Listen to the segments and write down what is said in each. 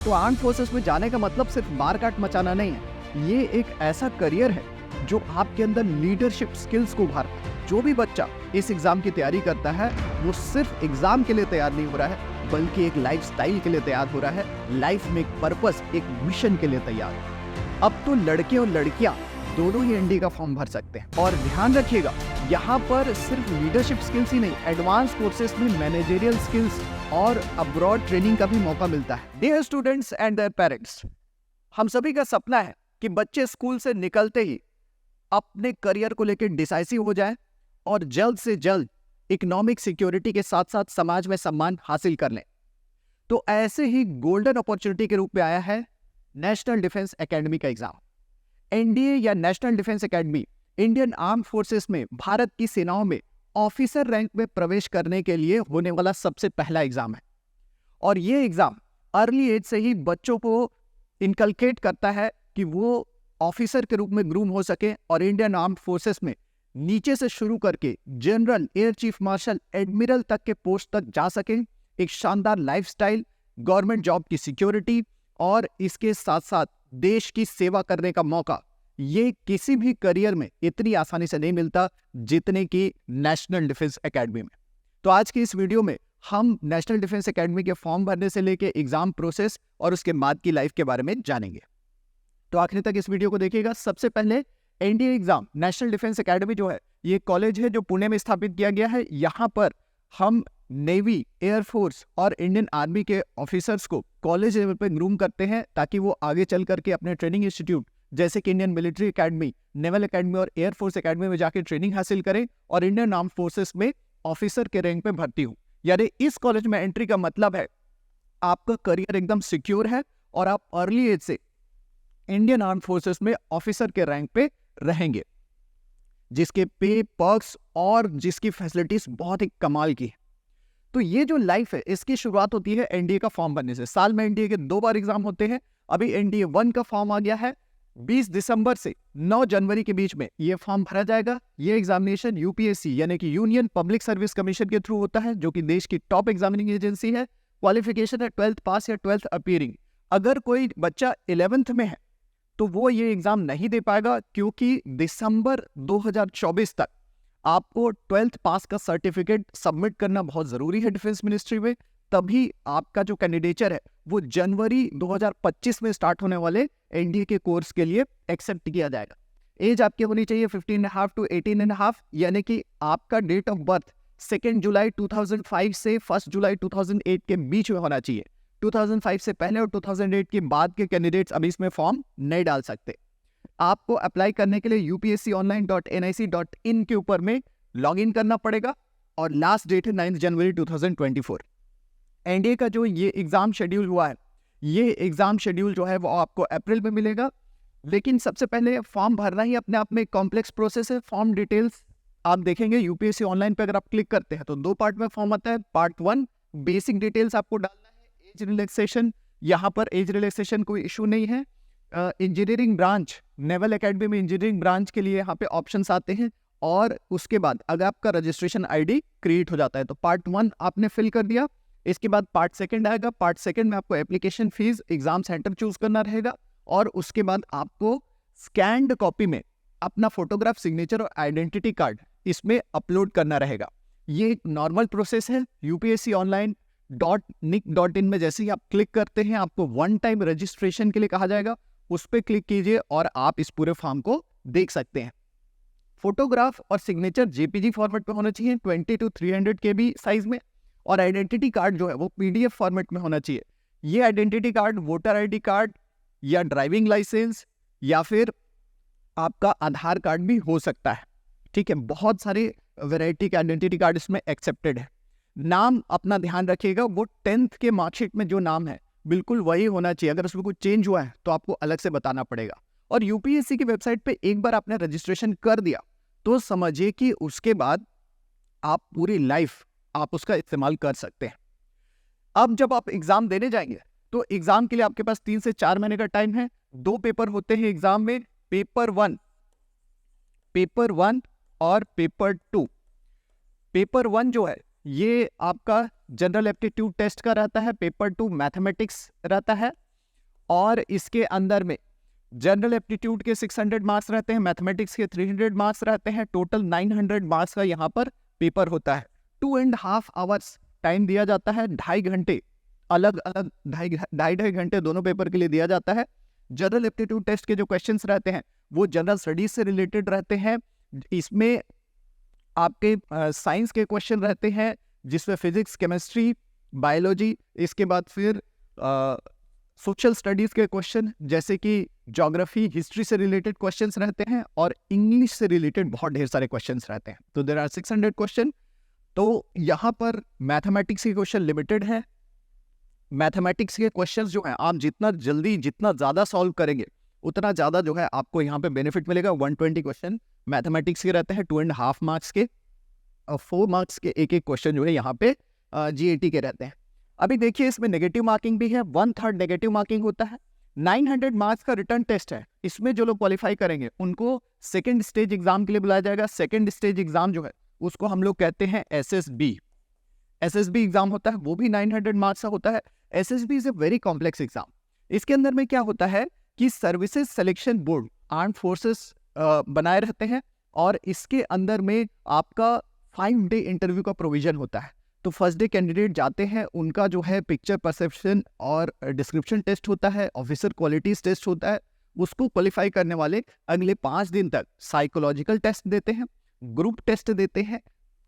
तो arm forces में जाने का मतलब सिर्फ मार काट मचाना नहीं है, ये एक ऐसा करियर है जो आपके अंदर लीडरशिप स्किल्स को उभारता है। जो भी बच्चा इस एग्जाम की तैयारी करता है वो सिर्फ एग्जाम के लिए तैयार नहीं हो रहा है, बल्कि एक लाइफस्टाइल के लिए तैयार हो रहा है, लाइफ में एक पर्पस, एक मिशन के लिए तैयार है। अब तो लड़के और लड़कियां दोनों ही एनडीए का फॉर्म भर सकते हैं। और ध्यान रखिएगा, यहाँ पर सिर्फ लीडरशिप स्किल्स ही नहीं, एडवांस कोर्सेज में मैनेजरियल स्किल्स और अब्रॉड ट्रेनिंग का भी मौका मिलता है। Dear students and their parents, हम सभी का सपना है कि बच्चे स्कूल से निकलते ही अपने करियर को लेकर डिसाइसिव हो जाए और जल्द से जल्द इकोनॉमिक सिक्योरिटी के साथ साथ समाज में सम्मान हासिल कर लें। तो ऐसे ही गोल्डन अपॉर्चुनिटी के रूप में आया है नेशनल डिफेंस एकेडमी का एग्जाम। एनडीए या national defence academy Indian arm forces में भारत की सेनाओं में ऑफिसर रैंक में प्रवेश करने के लिए होने वाला सबसे पहला एग्जाम है। और ये एग्जाम अर्ली एज से ही बच्चों को इनकलकेट करता है कि वो ऑफिसर के रूप में ग्रूम हो सके और इंडियन आर्म फोर्सेस में नीचे से शुरू करके general, air chief marshal, admiral तक के पोस्ट तक जा सके। एक शानदार लाइफस्टाइल, गवर्नमेंट जॉब की सिक्योरिटी और इसके साथ साथ देश की सेवा करने का मौका, ये किसी भी करियर में इतनी आसानी से नहीं मिलता जितने की नेशनल डिफेंस एकेडमी में। तो आज की इस वीडियो में हम नेशनल डिफेंस एकेडमी के फॉर्म भरने से लेके एग्जाम प्रोसेस और उसके बाद की लाइफ के बारे में जानेंगे। तो आखिर तक इस वीडियो को देखिएगा। सबसे पहले NDA exam national defence academy जो है, ये कॉलेज है जो पुणे में स्थापित किया गया है। यहाँ पर हम नेवी, एयरफोर्स और इंडियन आर्मी के ऑफिसर्स को कॉलेज लेवल पे ग्रूम करते हैं ताकि वो आगे चल करके अपने ट्रेनिंग इंस्टीट्यूट जैसे कि Indian military academy, naval academy और एयरफोर्स एकेडमी में जाकर ट्रेनिंग हासिल करें और इंडियन आर्म फोर्सेस में ऑफिसर के रैंक पे भर्ती हो। यानी इस कॉलेज में एंट्री का मतलब है आपका करियर एकदम सिक्योर है और आप अर्ली एज से इंडियन आर्म फोर्सेस में ऑफिसर के रैंक पे रहेंगे, जिसके पे, पर्क्स और जिसकी फैसिलिटीज बहुत ही कमाल की है। तो ये जो लाइफ है इसकी शुरुआत होती है एनडीए का फॉर्म भरने से। साल में एनडीए के 2 बार एग्जाम होते हैं। अभी एनडीए 1 का फॉर्म आ गया है। 20 दिसंबर से 9 जनवरी के बीच में ये फॉर्म भरा जाएगा। ये एग्जामिनेशन यूपीएससी यानी कि यूनियन पब्लिक सर्विस कमीशन के थ्रू होता है, जो कि देश की टॉप एग्जामिनिंग एजेंसी है। क्वालिफिकेशन है 12th पास या 12th अपीयरिंग। अगर कोई बच्चा 11th में है तो वो ये एग्जाम नहीं दे पाएगा, क्योंकि दिसंबर 2024 तक आपको 12th पास का सर्टिफिकेट सबमिट करना बहुत जरूरी है डिफेंस मिनिस्ट्री में। तभी आपका जो कैंडिडेचर है वो जनवरी 2025 में स्टार्ट होने वाले एनडीए के कोर्स के लिए एक्सेप्ट किया जाएगा। एज आपकी होनी चाहिए 15.5 to 18.5, यानी कि आपका डेट ऑफ बर्थ 2 जुलाई 2005 से 1 जुलाई 2008 के बीच में होना चाहिए। 2005 से पहले और 2008 के बाद के कैंडिडेट्स अभी इसमें फॉर्म नहीं डाल सकते। आपको अप्लाई करने के लिए upsconline.nic.in के ऊपर में लॉगिन करना पड़ेगा और लास्ट डेट है 9 जनवरी 2024। एनडीए का जो ये एग्जाम शेड्यूल हुआ है, ये एग्जाम शेड्यूल जो है वो आपको अप्रैल में मिलेगा। लेकिन सबसे पहले फॉर्म भरना ही अपने आप में एक कॉम्प्लेक्स प्रोसेस है। फॉर्म डिटेल्स आप देखेंगे यूपीएससी ऑनलाइन पे, अगर आप क्लिक करते हैं तो 2 पार्ट में फॉर्म आता है। पार्ट 1 बेसिक डिटेल्स आपको डालना है, एज रिलैक्सेशन, यहाँ पर एज रिलैक्सेशन कोई इशू नहीं है। इंजीनियरिंग ब्रांच, नेवल एकेडमी में इंजीनियरिंग ब्रांच के लिए यहाँ पे ऑप्शंस आते हैं। और उसके बाद अगर आपका रजिस्ट्रेशन आईडी क्रिएट हो जाता है तो पार्ट 1 आपने फिल कर दिया। इसके बाद पार्ट 2 आएगा। पार्ट 2 में आपको application fees, exam centre choose करना रहेगा और उसके बाद आपको स्कैन्ड कॉपी में अपना फोटोग्राफ, सिग्नेचर और आइडेंटिटी कार्ड इसमें अपलोड करना रहेगा। ये एक नॉर्मल प्रोसेस है। upsconline.nic.in में जैसे ही आप क्लिक करते हैं आपको 1 टाइम रजिस्ट्रेशन के लिए कहा जाएगा, उस पर क्लिक कीजिए और आप इस पूरे फॉर्म को देख सकते हैं। फोटोग्राफ और सिग्नेचर जेपीजी फॉर्मेट में होना चाहिए 20 to 300 KB साइज में, और आइडेंटिटी कार्ड जो है वो पीडीएफ फॉर्मेट में होना चाहिए। ये identity card voter ID card या ड्राइविंग लाइसेंस या फिर आपका आधार कार्ड भी हो सकता है। ठीक है, बहुत सारे वैरायटी के आइडेंटिटी कार्ड इसमें एक्सेप्टेड है। नाम अपना ध्यान रखिएगा, वो 10th के मार्कशीट में जो नाम है बिल्कुल वही होना चाहिए। अगर उसमें कुछ चेंज हुआ है तो आपको अलग से बताना पड़ेगा। और यूपीएससी की वेबसाइट पे एक बार आपने रजिस्ट्रेशन कर दिया तो समझिए कि उसके बाद आप पूरी लाइफ आप उसका इस्तेमाल कर सकते हैं। अब जब आप एग्जाम देने जाएंगे तो एग्जाम के लिए आपके पास 3 से 4 महीने का टाइम है। 2 पेपर होते हैं एग्जाम में, पेपर 1 और पेपर 2। पेपर 1 जो है ये आपका जनरल एप्टीट्यूड टेस्ट का रहता है। पेपर 2 मैथमेटिक्स रहता है। और इसके अंदर में जनरल एप्टीट्यूड के 600 मार्क्स रहते हैं, मैथमेटिक्स के 300 मार्क्स रहते हैं। टोटल 900 मार्क्स का यहाँ पर पेपर होता है। 2.5 आवर्स टाइम दिया जाता है, 2.5 घंटे अलग अलग, ढाई घंटे दोनों पेपर के लिए दिया जाता है। जनरल एप्टीट्यूड टेस्ट के जो क्वेश्चंस रहते हैं वो जनरल स्टडीज से रिलेटेड रहते हैं। इसमें आपके साइंस के क्वेश्चन रहते हैं, जिसमें फिजिक्स, केमिस्ट्री, बायोलॉजी, इसके बाद फिर सोशल स्टडीज के क्वेश्चन जैसे कि ज्योग्राफी, हिस्ट्री से रिलेटेड क्वेश्चंस रहते हैं, और इंग्लिश से रिलेटेड बहुत ढेर सारे क्वेश्चंस रहते हैं। तो देयर आर 600 क्वेश्चन। तो यहाँ पर मैथमेटिक्स के क्वेश्चन लिमिटेड है। मैथमेटिक्स के क्वेश्चंस जो हैं आप जितना जल्दी, जितना ज़्यादा सॉल्व करेंगे उतना ज़्यादा जो है आपको यहाँ पे बेनिफिट मिलेगा। 120 क्वेश्चन मैथमेटिक्स के रहते हैं, 2.5 मार्क्स के, और 4 मार्क्स के एक एक क्वेश्चन जो है यहाँ पे GAT के रहते हैं। अभी देखिए इसमें नेगेटिव मार्किंग भी है, 1/3 नेगेटिव मार्किंग होता है। 900 मार्क्स का रिटर्न टेस्ट है। इसमें जो लोग क्वालिफाई करेंगे उनको सेकेंड स्टेज एग्जाम के लिए बुलाया जाएगा। सेकेंड स्टेज एग्जाम जो है उसको हम लोग कहते हैं SSB एग्जाम होता है, वो भी 900 मार्क्स का होता है। SSB is a very complex exam. इसके अंदर में क्या होता है कि services selection board, armed forces बनाए रहते हैं, और इसके अंदर में आपका 5 डे इंटरव्यू का प्रोविजन होता है। तो फर्स्ट डे कैंडिडेट जाते हैं, उनका जो है पिक्चर परसेप्शन और डिस्क्रिप्शन टेस्ट होता है, ऑफिसर क्वालिटीज टेस्ट होता है। उसको क्वालिफाई करने वाले अगले 5 दिन तक साइकोलॉजिकल टेस्ट देते हैं, ग्रुप टेस्ट देते हैं,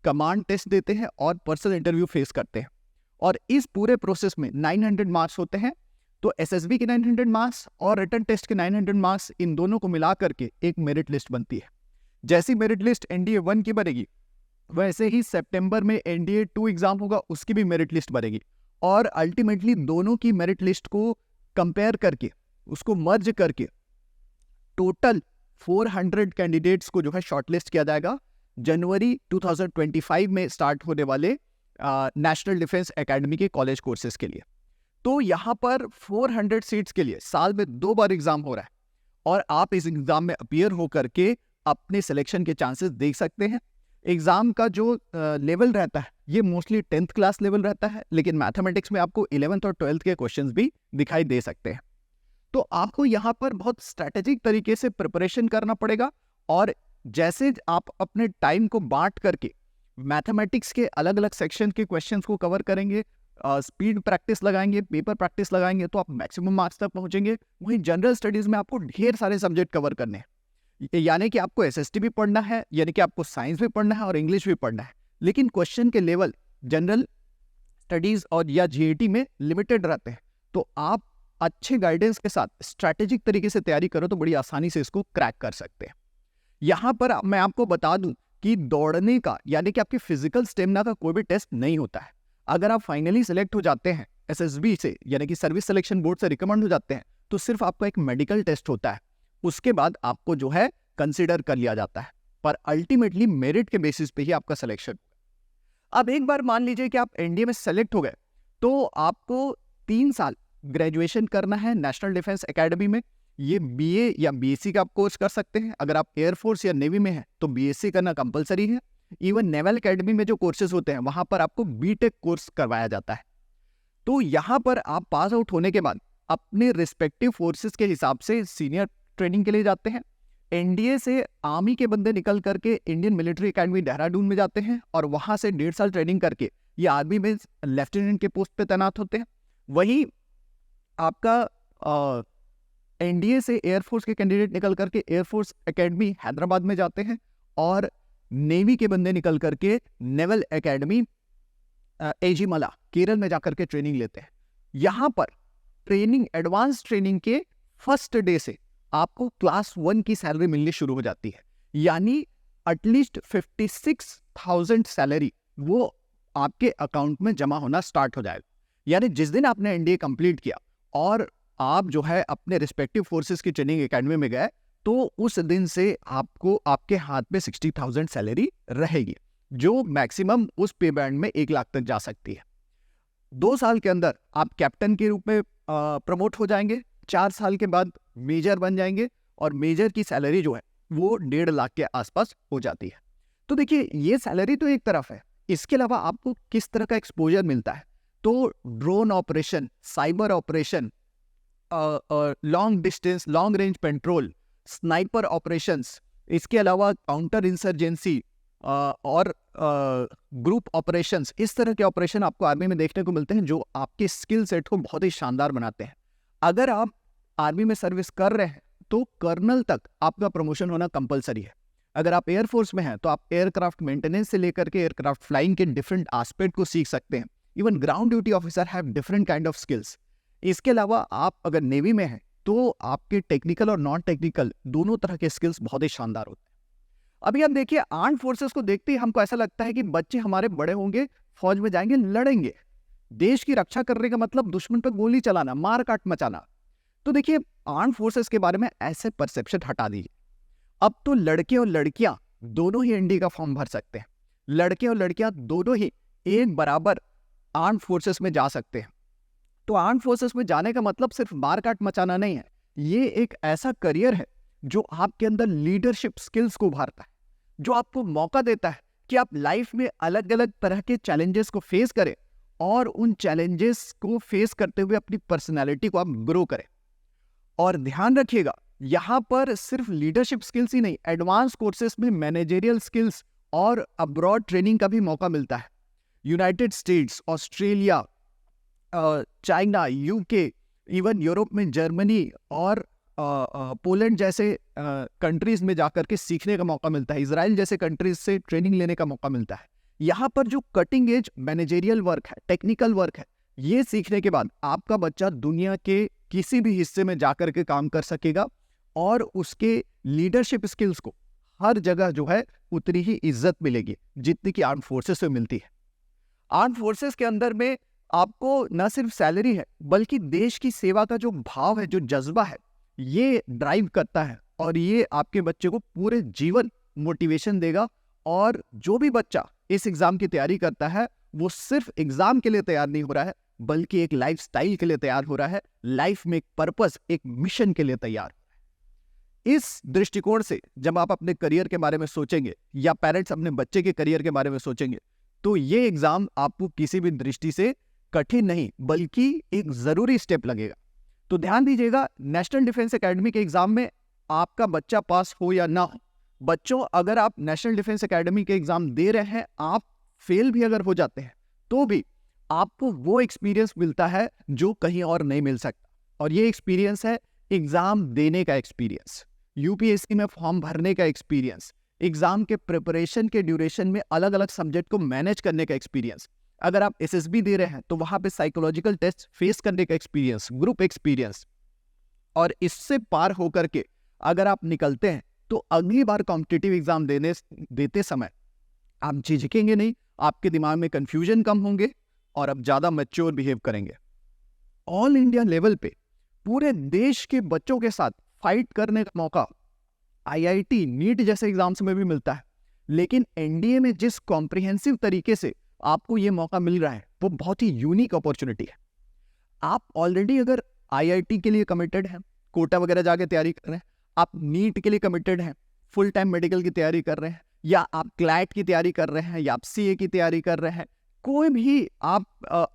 कमांड टेस्ट देते हैं, और पर्सनल इंटरव्यू फेस करते हैं। और इस पूरे प्रोसेस में 900 मार्क्स होते हैं। तो SSB के 900 मार्क्स और रिटन टेस्ट के 900 मार्क्स, इन दोनों को मिला करके एक मेरिट लिस्ट बनती है। जैसी मेरिट लिस्ट NDA 1 की बनेगी, वैसे ही सितंबर में NDA 2 एग्जाम होगा, उसकी भी मेरिट लिस्ट बनेगी। और अल्टीमेटली दोनों की मेरिट लिस्ट को कंपेयर करके, उसको मर्ज करके टोटल 400 कैंडिडेट्स को जो है शॉर्टलिस्ट किया जाएगा जनवरी 2025 में स्टार्ट होने वाले नेशनल डिफेंस एकेडमी के कॉलेज कोर्सेज के लिए। तो यहाँ पर 400 सीट्स के लिए साल में 2 बार एग्जाम हो रहा है, और आप इस एग्जाम में अपीयर होकर के अपने सिलेक्शन के चांसेस देख सकते हैं। एग्जाम का जो लेवल रहता है ये मोस्टली 10th क्लास लेवल रहता है, लेकिन मैथमेटिक्स में आपको 11th और 12th के क्वेश्चंस भी दिखाई दे सकते हैं। तो आपको यहाँ पर बहुत स्ट्रैटेजिक तरीके से प्रिपरेशन करना पड़ेगा, और जैसे आप अपने टाइम को बांट करके मैथमेटिक्स के अलग अलग सेक्शन के क्वेश्चंस को कवर करेंगे, स्पीड प्रैक्टिस लगाएंगे, पेपर प्रैक्टिस लगाएंगे, तो आप मैक्सिमम मार्क्स तक पहुंचेंगे। वहीं जनरल स्टडीज में आपको ढेर सारे सब्जेक्ट कवर करने हैं, यानी कि आपको SST भी पढ़ना है, यानी कि आपको साइंस भी पढ़ना है और इंग्लिश भी पढ़ना है। लेकिन क्वेश्चन के लेवल जनरल स्टडीज और या GAT में लिमिटेड रहते हैं। तो आप अच्छे गाइडेंस के साथ स्ट्रैटेजिक तरीके से तैयारी करो तो बड़ी आसानी से इसको क्रैक कर सकते हैं। यहाँ पर मैं आपको बता दूं कि दौड़ने का, यानी कि आपकी फिजिकल स्टेमिना का कोई भी टेस्ट नहीं होता है। अगर आप फाइनली सिलेक्ट हो जाते हैं SSB से, यानी कि सर्विस सिलेक्शन बोर्ड से रिकमेंड हो जाते हैं, तो सिर्फ आपका एक मेडिकल टेस्ट होता है। उसके बाद आपको जो है कंसिडर कर लिया जाता है, पर अल्टीमेटली मेरिट के बेसिस पे ही आपका सिलेक्शन। अब एक बार मान लीजिए कि आप NDA में सेलेक्ट हो गए, तो आपको 3 साल ग्रेजुएशन करना है नेशनल डिफेंस एकेडमी में। ये BA या BSc का आप कोर्स कर सकते हैं। अगर आप एयरफोर्स या नेवी में हैं तो BSc करना कंपलसरी है। इवन नेवल एकेडमी में जो कोर्सेज होते हैं वहां पर आपको BTech कोर्स करवाया जाता है। तो यहाँ पर आप पास आउट होने के बाद अपने रिस्पेक्टिव फोर्सेस के हिसाब से सीनियर ट्रेनिंग के लिए जाते हैं। NDA से आर्मी के बंदे निकल करके इंडियन मिलिट्री एकेडमी देहरादून में जाते हैं, और वहां से 1.5 साल ट्रेनिंग करके ये आर्मी में लेफ्टिनेंट के पोस्ट पे तैनात होते हैं। वहीं आपका NDA से एयरफोर्स के कैंडिडेट निकल करके एयरफोर्स एकेडमी हैदराबाद में जाते हैं, और नेवी के बंदे निकल करके नेवल एकेडमी एजीमला केरल में जाकर के ट्रेनिंग लेते हैं। यहाँ पर ट्रेनिंग, एडवांस ट्रेनिंग के फर्स्ट डे से आपको क्लास 1 की सैलरी मिलनी शुरू हो जाती है, यानी एटलीस्ट 56,000 सैलरी वो आपके अकाउंट में जमा होना स्टार्ट हो जाएगा। यानी जिस दिन आपने NDA कंप्लीट किया और आप जो है अपने रिस्पेक्टिव फोर्सेस की ट्रेनिंग एकेडमी में गए, तो उस दिन से आपको आपके हाथ में 60,000 सैलरी रहेगी, जो मैक्सिमम उस पे बैंड में 1 लाख तक जा सकती है। 2 साल के अंदर आप कैप्टन के रूप में प्रमोट हो जाएंगे। 4 साल के बाद मेजर बन जाएंगे, और मेजर की सैलरी जो है वो 1.5 लाख के आसपास हो जाती है। तो देखिए ये सैलरी तो एक तरफ है, इसके अलावा आपको किस तरह का एक्सपोजर मिलता है। तो drone operation, cyber operation, long distance long range petrol, sniper operations, इसके अलावा काउंटर इंसर्जेंसी और ग्रुप ऑपरेशंस, इस तरह के ऑपरेशन आपको आर्मी में देखने को मिलते हैं जो आपके स्किल सेट को बहुत ही शानदार बनाते हैं। अगर आप आर्मी में सर्विस कर रहे हैं तो कर्नल तक आपका प्रमोशन होना कंपलसरी है। अगर आप एयरफोर्स में हैं तो आप एयरक्राफ्ट मेंटेनेंस से लेकर के एयरक्राफ्ट फ्लाइंग के डिफरेंट एस्पेक्ट को सीख सकते हैं। Even ground duty officer have different kind of skills. इसके अलावा आप अगर नेवी में हैं तो आपके टेक्निकल और नॉन टेक्निकल दोनों तरह के स्किल्स बहुत ही शानदार होते हैं। अभी आप देखिए आर्म्ड फोर्सेस को देखते ही हमको ऐसा लगता है कि बच्चे हमारे बड़े होंगे, फौज में जाएंगे, लड़ेंगे। देश की रक्षा करने का मतलब दुश्मन पर गोली चलाना, मार काट मचाना। तो देखिए आर्म फोर्सेस के बारे में ऐसे परसेप्शन हटा दीजिए। अब तो लड़के और लड़कियां दोनों ही एनडीए का फॉर्म भर सकते हैं। लड़के और लड़कियां दोनों ही एक बराबर आर्म फोर्सेस में जा सकते हैं। तो आर्म फोर्सेस में जाने का मतलब सिर्फ मार काट मचाना नहीं है, ये एक ऐसा करियर है जो आपके अंदर लीडरशिप स्किल्स को उभारता है, जो आपको मौका देता है कि आप लाइफ में अलग अलग तरह के चैलेंजेस को फेस करें और उन चैलेंजेस को फेस करते हुए अपनी पर्सनैलिटी को आप ग्रो करें। और ध्यान रखिएगा यहां पर सिर्फ लीडरशिप स्किल्स ही नहीं, एडवांस कोर्सेस में मैनेजरियल स्किल्स और अब्रॉड ट्रेनिंग का भी मौका मिलता है। United states, Australia, China, UK, even Europe में जर्मनी और पोलैंड जैसे कंट्रीज में जाकर के सीखने का मौका मिलता है। इजराइल जैसे कंट्रीज से ट्रेनिंग लेने का मौका मिलता है। यहाँ पर जो कटिंग एज मैनेजरियल वर्क है, टेक्निकल वर्क है, ये सीखने के बाद आपका बच्चा दुनिया के किसी भी हिस्से में जाकर के काम कर सकेगा और उसके लीडरशिप स्किल्स को हर जगह जो है उतनी ही इज्जत मिलेगी जितनी कि आर्म फोर्सेस में मिलती है। आर्म फोर्सेस के अंदर में आपको न सिर्फ सैलरी है बल्कि देश की सेवा का जो भाव है, जो जज्बा है, ये ड्राइव करता है और ये आपके बच्चे को पूरे जीवन मोटिवेशन देगा। और जो भी बच्चा इस एग्जाम की तैयारी करता है वो सिर्फ एग्जाम के लिए तैयार नहीं हो रहा है बल्कि एक लाइफ स्टाइल के लिए तैयार हो रहा है, लाइफ में एक पर्पस, एक मिशन के लिए तैयार हो रहा है। इस दृष्टिकोण से जब आप अपने करियर के बारे में सोचेंगे या पेरेंट्स अपने बच्चे के करियर के बारे में सोचेंगे तो ये एग्जाम आपको किसी भी दृष्टि से कठिन नहीं बल्कि एक जरूरी स्टेप लगेगा। तो ध्यान दीजिएगा, नेशनल डिफेंस एकेडमी के एग्जाम में आपका बच्चा पास हो या ना हो, बच्चों अगर आप नेशनल डिफेंस एकेडमी के एग्जाम दे रहे हैं, आप फेल भी अगर हो जाते हैं तो भी आपको वो एक्सपीरियंस मिलता है जो कहीं और नहीं मिल सकता। और ये एक्सपीरियंस है एग्जाम देने का एक्सपीरियंस, यूपीएससी में फॉर्म भरने का एक्सपीरियंस, एग्जाम के प्रिपरेशन के ड्यूरेशन में अलग अलग सब्जेक्ट को मैनेज करने का एक्सपीरियंस। अगर आप एसएसबी दे रहे हैं तो वहां पे साइकोलॉजिकल टेस्ट फेस करने का एक्सपीरियंस, ग्रुप एक्सपीरियंस। और इससे पार होकर के अगर आप निकलते हैं तो अगली बार कॉम्पिटिटिव एग्जाम देते समय आप झिझकेंगे नहीं, आपके दिमाग में कंफ्यूजन कम होंगे और आप ज्यादा मैच्योर बिहेव करेंगे। ऑल इंडिया लेवल पे पूरे देश के बच्चों के साथ फाइट करने का मौका आईआईटी, नीट जैसे एग्जाम्स में भी मिलता है, लेकिन एनडीए में जिस कॉम्प्रिहेंसिव तरीके से आपको ये मौका मिल रहा है वो बहुत ही यूनिक अपॉर्चुनिटी है। आप ऑलरेडी अगर आईआईटी के लिए कमिटेड हैं, कोटा वगैरह जाके तैयारी कर रहे हैं, आप नीट के लिए कमिटेड हैं, फुल टाइम मेडिकल की तैयारी कर रहे हैं, या आप क्लैट की तैयारी कर रहे हैं, या आप सीए की तैयारी कर रहे हैं, कोई भी आप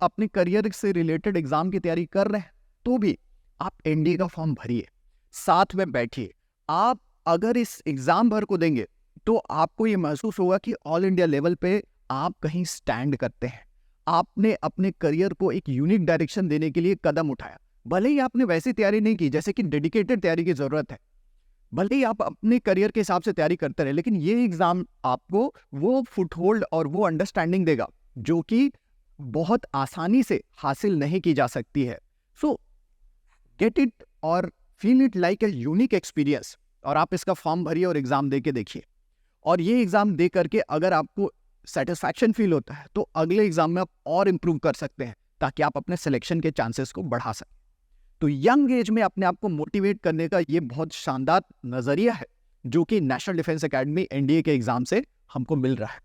अपने करियर से रिलेटेड एग्जाम की तैयारी कर रहे हैं, तो भी आप एनडीए का फॉर्म भरिए, साथ में बैठिए। आप अगर इस एग्जाम भर को देंगे तो आपको ये महसूस होगा कि ऑल इंडिया लेवल पे आप कहीं स्टैंड करते हैं, आपने अपने करियर को एक यूनिक डायरेक्शन देने के लिए कदम उठाया। भले ही आपने वैसी तैयारी नहीं की जैसे कि डेडिकेटेड तैयारी की जरूरत है, भले ही आप अपने करियर के हिसाब से तैयारी करते रहे, लेकिन ये एग्जाम आपको वो फुटहोल्ड और वो अंडरस्टैंडिंग देगा जो कि बहुत आसानी से हासिल नहीं की जा सकती है। सो गेट इट और feel it like a unique experience, और आप इसका फॉर्म भरिए और एग्जाम दे के देखिए। और ये एग्जाम दे करके अगर आपको सेटिस्फैक्शन फील होता है तो अगले एग्जाम में आप और इंप्रूव कर सकते हैं ताकि आप अपने सिलेक्शन के चांसेस को बढ़ा सकें। तो यंग एज में अपने आप को मोटिवेट करने का ये बहुत शानदार नजरिया है जो कि नेशनल डिफेंस एकेडमी एनडीए के एग्जाम से हमको मिल रहा है।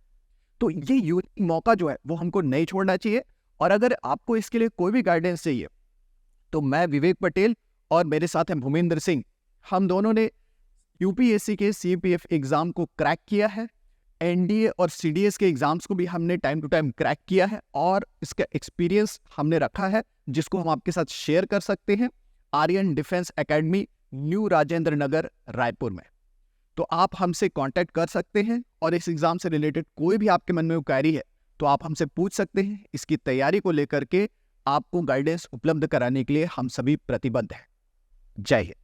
तो ये यूनिक मौका जो है वो हमको नहीं छोड़ना चाहिए। और अगर आपको इसके लिए कोई भी गाइडेंस चाहिए तो मैं विवेक पटेल और मेरे साथ हैं भूमेंद्र सिंह, हम दोनों ने यूपीएससी के सीपीएफ एग्जाम को क्रैक किया है, एनडीए और सीडीएस के एग्जाम्स को भी हमने टाइम टू टाइम क्रैक किया है और इसका एक्सपीरियंस हमने रखा है जिसको हम आपके साथ शेयर कर सकते हैं। Aryan defence academy, new Rajendra Nagar, Raipur में। तो आप हमसे कांटेक्ट कर सकते हैं और इस एग्जाम से रिलेटेड कोई भी आपके मन में क्वेरी है तो आप हमसे पूछ सकते हैं। इसकी तैयारी को लेकर के आपको गाइडेंस उपलब्ध कराने के लिए हम सभी प्रतिबद्ध हैं। जय हिंद।